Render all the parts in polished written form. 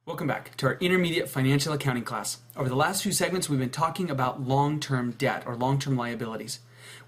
Welcome back to our intermediate financial accounting class. Over the last few segments, we've been talking about long-term debt or long-term liabilities.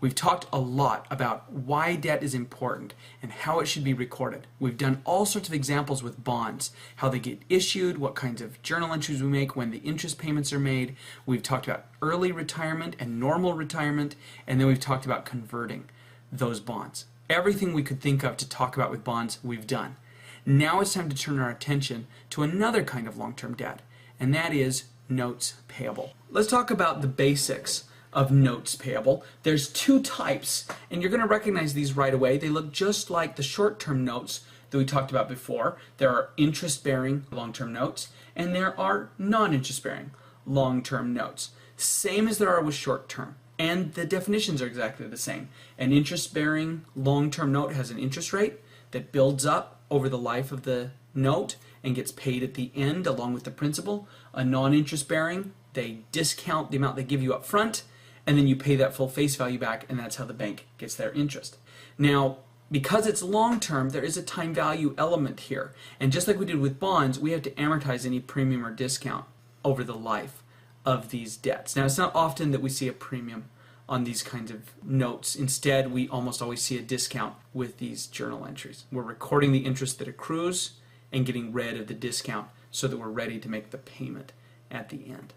We've talked a lot about why debt is important and how it should be recorded. We've done all sorts of examples with bonds, how they get issued, what kinds of journal entries we make, when the interest payments are made. We've talked about early retirement and normal retirement, and then we've talked about converting those bonds. Everything we could think of to talk about with bonds, we've done. Now it's time to turn our attention to another kind of long-term debt, and that is notes payable. Let's talk about the basics of notes payable. There's two types, and you're going to recognize these right away. They look just like the short-term notes that we talked about before. There are interest-bearing long-term notes, and there are non-interest-bearing long-term notes. Same as there are with short-term, and the definitions are exactly the same. An interest-bearing long-term note has an interest rate that builds up over the life of the note and gets paid at the end along with the principal. A non-interest bearing, they discount the amount they give you up front and then you pay that full face value back, and that's how the bank gets their interest. Now, because it's long term, there is a time value element here, and just like we did with bonds, we have to amortize any premium or discount over the life of these debts. Now, it's not often that we see a premium on these kinds of notes. Instead, we almost always see a discount with these journal entries. We're recording the interest that accrues and getting rid of the discount so that we're ready to make the payment at the end.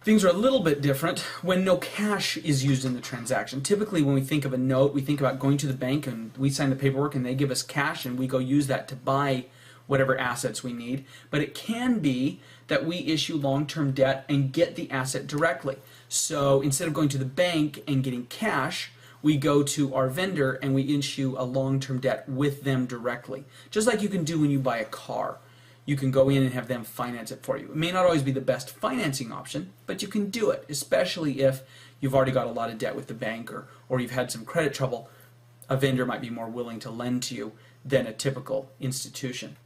Things are a little bit different when no cash is used in the transaction. Typically, when we think of a note, we think about going to the bank and we sign the paperwork and they give us cash and we go use that to buy whatever assets we need. But it can be that we issue long-term debt and get the asset directly. So instead of going to the bank and getting cash, we go to our vendor and we issue a long-term debt with them directly. Just like you can do when you buy a car. You can go in and have them finance it for you. It may not always be the best financing option, but you can do it, especially if you've already got a lot of debt with the bank or you've had some credit trouble. A vendor might be more willing to lend to you than a typical institution.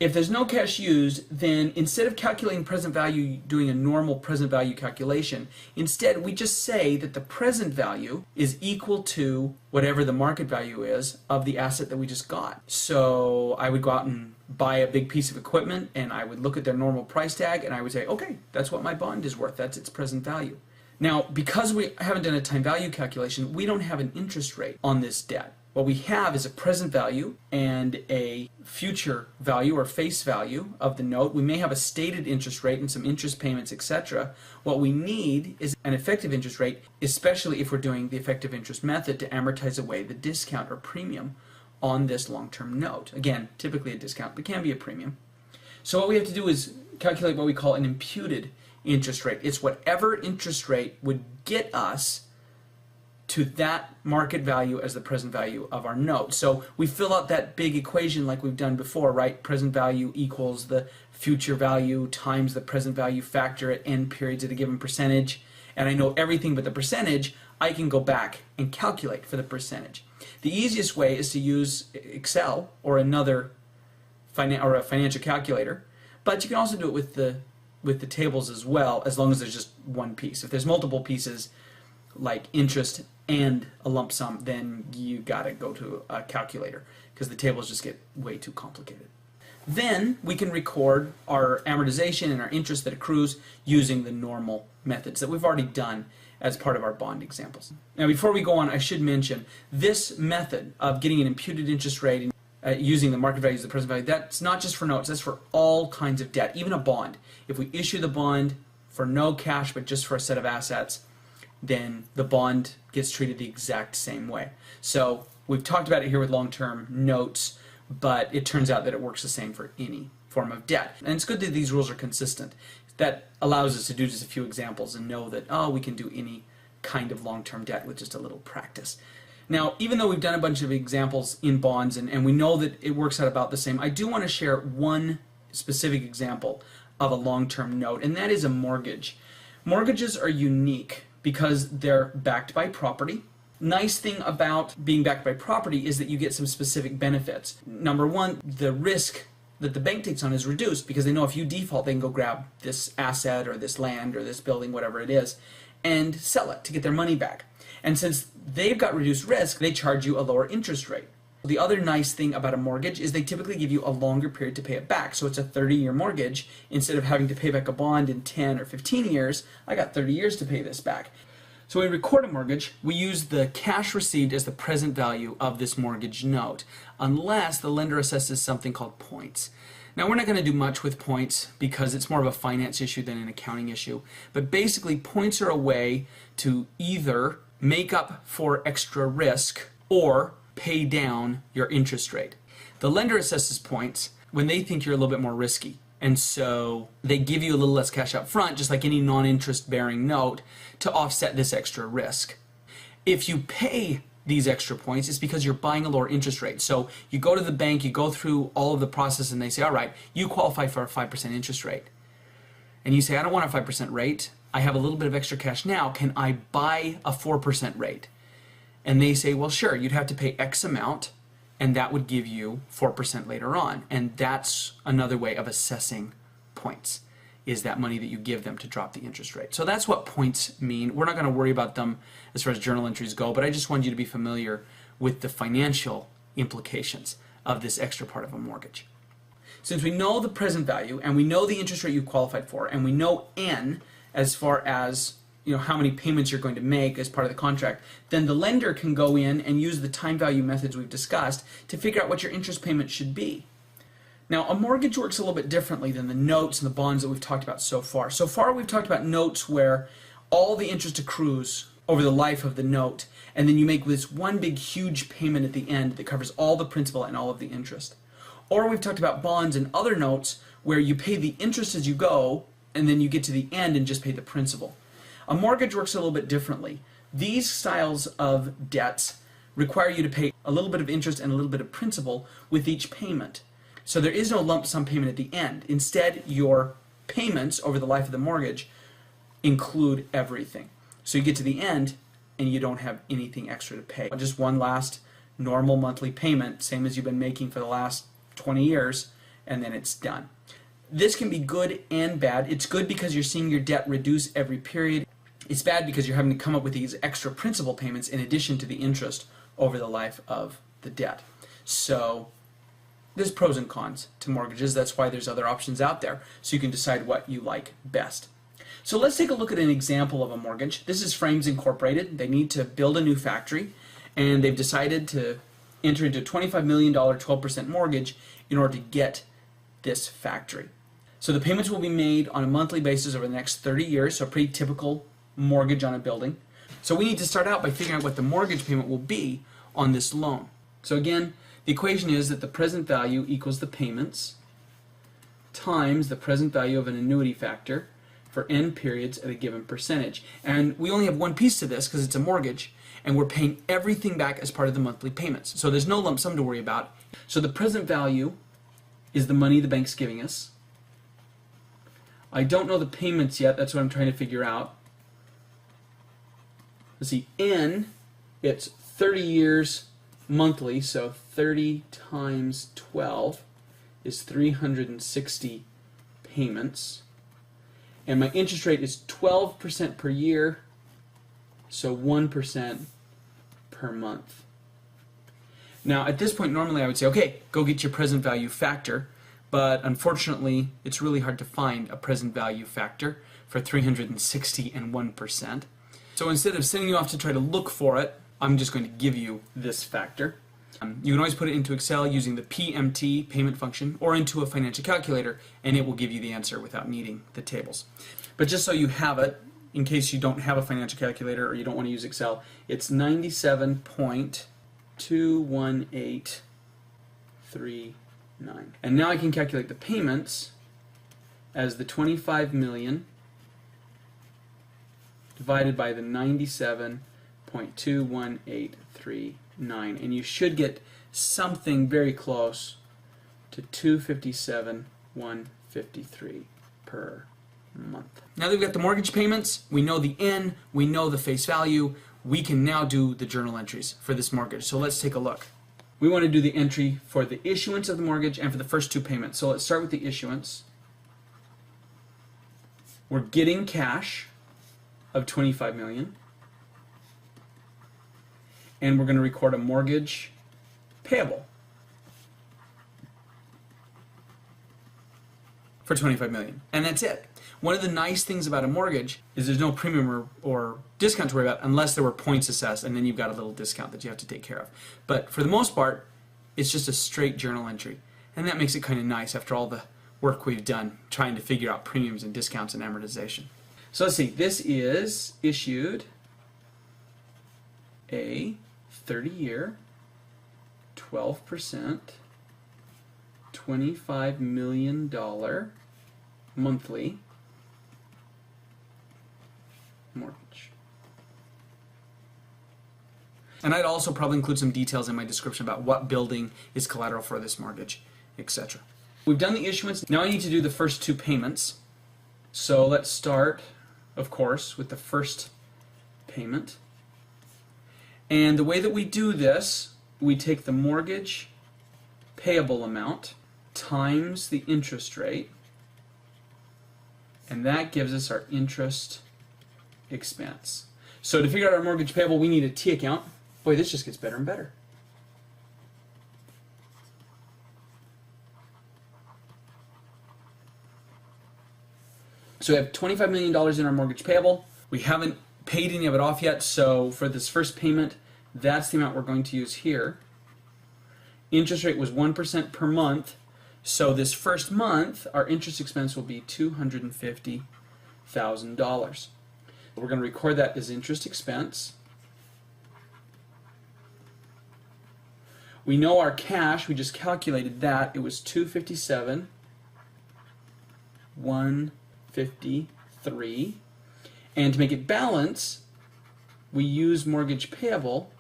If there's no cash used, then instead of calculating present value, doing a normal present value calculation, instead we just say that the present value is equal to whatever the market value is of the asset that we just got. So I would go out and buy a big piece of equipment and I would look at their normal price tag and I would say, okay, that's what my bond is worth. That's its present value. Now, because we haven't done a time value calculation, we don't have an interest rate on this debt. What we have is a present value and a future value or face value of the note. We may have a stated interest rate and some interest payments, etc. What we need is an effective interest rate, especially if we're doing the effective interest method to amortize away the discount or premium on this long-term note. Again, typically a discount, but can be a premium. So what we have to do is calculate what we call an imputed interest rate. It's whatever interest rate would get us to that market value as the present value of our note. So we fill out that big equation like we've done before, right? Present value equals the future value times the present value factor at end periods at a given percentage. And I know everything but the percentage. I can go back and calculate for the percentage. The easiest way is to use Excel or a financial calculator, but you can also do it with the tables as well, as long as there's just one piece. If there's multiple pieces, like interest and a lump sum, then you gotta go to a calculator because the tables just get way too complicated. Then we can record our amortization and our interest that accrues using the normal methods that we've already done as part of our bond examples. Now, before we go on, I should mention this method of getting an imputed interest rate and using the market values of the present value, that's not just for notes, that's for all kinds of debt, even a bond. If we issue the bond for no cash but just for a set of assets, then the bond gets treated the exact same way. So we've talked about it here with long-term notes, but it turns out that it works the same for any form of debt. And it's good that these rules are consistent. That allows us to do just a few examples and know that, oh, we can do any kind of long-term debt with just a little practice. Now, even though we've done a bunch of examples in bonds and we know that it works out about the same, I do want to share one specific example of a long-term note, and that is a mortgage. Mortgages are unique because they're backed by property. Nice thing about being backed by property is that you get some specific benefits. Number one, the risk that the bank takes on is reduced because they know if you default, they can go grab this asset or this land or this building, whatever it is, and sell it to get their money back. And since they've got reduced risk, they charge you a lower interest rate. The other nice thing about a mortgage is they typically give you a longer period to pay it back. So it's a 30-year mortgage. Instead of having to pay back a bond in 10 or 15 years, I got 30 years to pay this back. So when we record a mortgage, we use the cash received as the present value of this mortgage note, unless the lender assesses something called points. Now we're not going to do much with points because it's more of a finance issue than an accounting issue. But basically points are a way to either make up for extra risk or pay down your interest rate. The lender assesses points when they think you're a little bit more risky. And so they give you a little less cash up front, just like any non-interest bearing note, to offset this extra risk. If you pay these extra points, it's because you're buying a lower interest rate. So you go to the bank, you go through all of the process, and they say, all right, you qualify for a 5% interest rate. And you say, I don't want a 5% rate. I have a little bit of extra cash now. Can I buy a 4% rate? And they say, well, sure, you'd have to pay X amount, and that would give you 4% later on. And that's another way of assessing points, is that money that you give them to drop the interest rate. So that's what points mean. We're not going to worry about them as far as journal entries go, but I just wanted you to be familiar with the financial implications of this extra part of a mortgage. Since we know the present value, and we know the interest rate you qualified for, and we know N as far as how many payments you're going to make as part of the contract, then the lender can go in and use the time value methods we've discussed to figure out what your interest payment should be. Now, a mortgage works a little bit differently than the notes and the bonds that we've talked about so far. So far, we've talked about notes where all the interest accrues over the life of the note, and then you make this one big huge payment at the end that covers all the principal and all of the interest. Or we've talked about bonds and other notes where you pay the interest as you go, and then you get to the end and just pay the principal. A mortgage works a little bit differently. These styles of debts require you to pay a little bit of interest and a little bit of principal with each payment. So there is no lump sum payment at the end. Instead, your payments over the life of the mortgage include everything. So you get to the end and you don't have anything extra to pay. Just one last normal monthly payment, same as you've been making for the last 20 years, and then it's done. This can be good and bad. It's good because you're seeing your debt reduce every period. It's bad because you're having to come up with these extra principal payments in addition to the interest over the life of the debt. So there's pros and cons to mortgages. That's why there's other options out there, so you can decide what you like best. So let's take a look at an example of a mortgage. This is Frames Incorporated. They need to build a new factory, and they've decided to enter into a $25 million 12% mortgage in order to get this factory. So the payments will be made on a monthly basis over the next 30 years, so a pretty typical mortgage on a building. So we need to start out by figuring out what the mortgage payment will be on this loan. So again, the equation is that the present value equals the payments times the present value of an annuity factor for n periods at a given percentage. And we only have one piece to this because it's a mortgage, and we're paying everything back as part of the monthly payments. So there's no lump sum to worry about. So the present value is the money the bank's giving us. I don't know the payments yet. That's what I'm trying to figure out. Let's see, N, it's 30 years monthly, so 30 times 12 is 360 payments. And my interest rate is 12% per year, so 1% per month. Now, at this point, normally I would say, okay, go get your present value factor, but unfortunately, it's really hard to find a present value factor for 360 and 1%. So instead of sending you off to try to look for it, I'm just going to give you this factor. You can always put it into Excel using the PMT payment function or into a financial calculator, and it will give you the answer without needing the tables. But just so you have it, in case you don't have a financial calculator or you don't want to use Excel, it's 97.21839. And now I can calculate the payments as the 25 million divided by the 97.21839, and you should get something very close to 257,153 per month. Now that we've got the mortgage payments, we know the N, we know the face value, we can now do the journal entries for this mortgage. So let's take a look. We want to do the entry for the issuance of the mortgage and for the first two payments. So let's start with the issuance. We're getting cash of 25 million. And we're going to record a mortgage payable for $25 million. And that's it. One of the nice things about a mortgage is there's no premium or discount to worry about unless there were points assessed, and then you've got a little discount that you have to take care of. But for the most part, it's just a straight journal entry. And that makes it kind of nice after all the work we've done trying to figure out premiums and discounts and amortization. So let's see, this is issued a 30-year, 12%, $25 million monthly mortgage. And I'd also probably include some details in my description about what building is collateral for this mortgage, etc. We've done the issuance. Now I need to do the first two payments. So let's start, of course, with the first payment. And the way that we do this, we take the mortgage payable amount times the interest rate, and that gives us our interest expense. So to figure out our mortgage payable, we need a T account. Boy, this just gets better and better. So we have $25 million in our mortgage payable. We haven't paid any of it off yet, so for this first payment, that's the amount we're going to use here. Interest rate was 1% per month, so this first month, our interest expense will be $250,000. We're going to record that as interest expense. We know our cash, we just calculated that, it was $257,153. And to make it balance, we use mortgage payable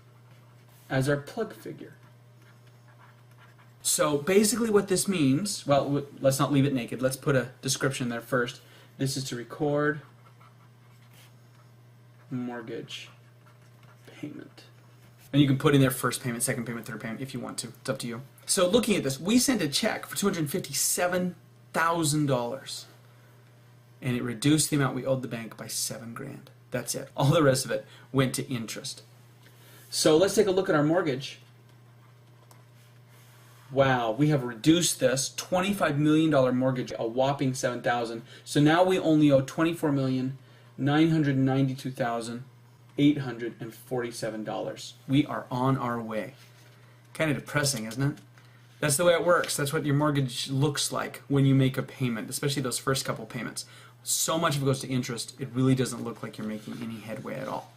as our plug figure. So basically what this means, well, let's not leave it naked. Let's put a description there first. This is to record mortgage payment. And you can put in there first payment, second payment, third payment if you want to. It's up to you. So looking at this, we sent a check for $257,000. And it reduced the amount we owed the bank by $7,000. That's it. All the rest of it went to interest. So let's take a look at our mortgage. Wow, we have reduced this $25 million mortgage, a whopping $7,000. So now we only owe $24,992,847. We are on our way. Kind of depressing, isn't it? That's the way it works. That's what your mortgage looks like when you make a payment, especially those first couple payments. So much of it goes to interest, it really doesn't look like you're making any headway at all.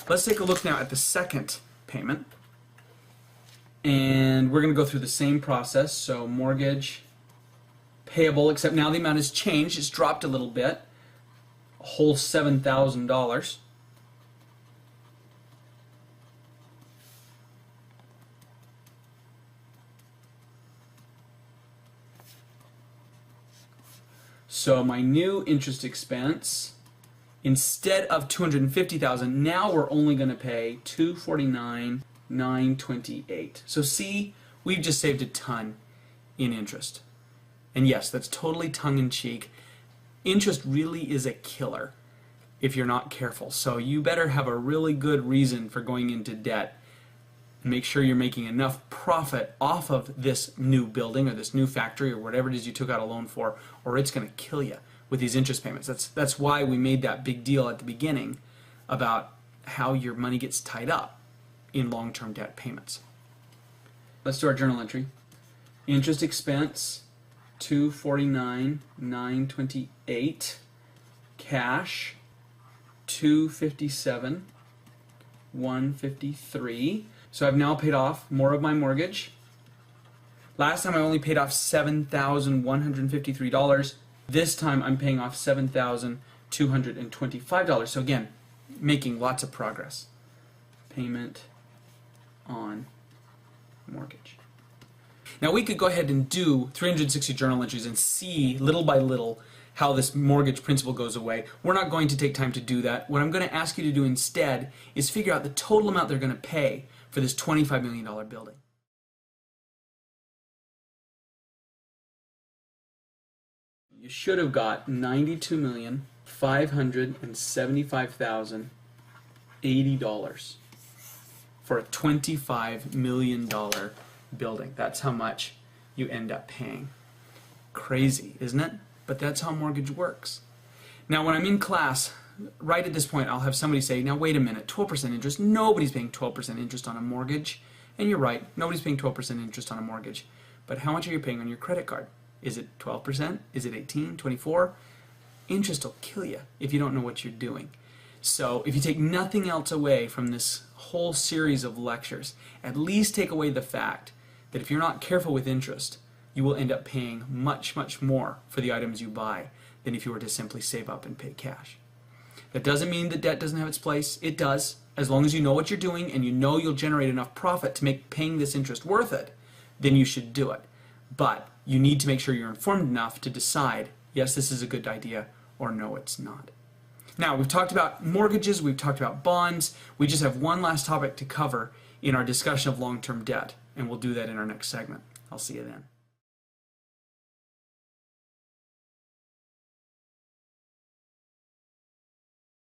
Let's take a look now at the second payment. And we're going to go through the same process. So mortgage payable, except now the amount has changed. It's dropped a little bit, a whole $7,000. So my new interest expense, instead of $250,000, now we're only going to pay $249,928. So see, we've just saved a ton in interest. And yes, that's totally tongue-in-cheek. Interest really is a killer if you're not careful. So you better have a really good reason for going into debt. Make sure you're making enough profit off of this new building or this new factory or whatever it is you took out a loan for, or it's going to kill you with these interest payments. That's why we made that big deal at the beginning about how your money gets tied up in long-term debt payments. Let's do our journal entry. Interest expense, $249,928. Cash, $257,153. So I've now paid off more of my mortgage. Last time I only paid off $7,153. This time I'm paying off $7,225. So again, making lots of progress. Payment on mortgage. Now we could go ahead and do 360 journal entries and see little by little how this mortgage principal goes away. We're not going to take time to do that. What I'm going to ask you to do instead is figure out the total amount they're going to pay for this $25 million building. You should have got $92,575,080 for a $25 million building. That's how much you end up paying. Crazy, isn't it? But that's how mortgage works. Now, when I'm in class, right at this point, I'll have somebody say, now wait a minute, 12% interest, nobody's paying 12% interest on a mortgage. And you're right, nobody's paying 12% interest on a mortgage. But how much are you paying on your credit card? Is it 12%? Is it 18, 24? Interest will kill you if you don't know what you're doing. So if you take nothing else away from this whole series of lectures, at least take away the fact that if you're not careful with interest, you will end up paying much, much more for the items you buy than if you were to simply save up and pay cash. That doesn't mean that debt doesn't have its place. It does, as long as you know what you're doing and you know you'll generate enough profit to make paying this interest worth it, then you should do it. But you need to make sure you're informed enough to decide, yes, this is a good idea, or no, it's not. Now, we've talked about mortgages, we've talked about bonds. We just have one last topic to cover in our discussion of long-term debt, and we'll do that in our next segment. I'll see you then.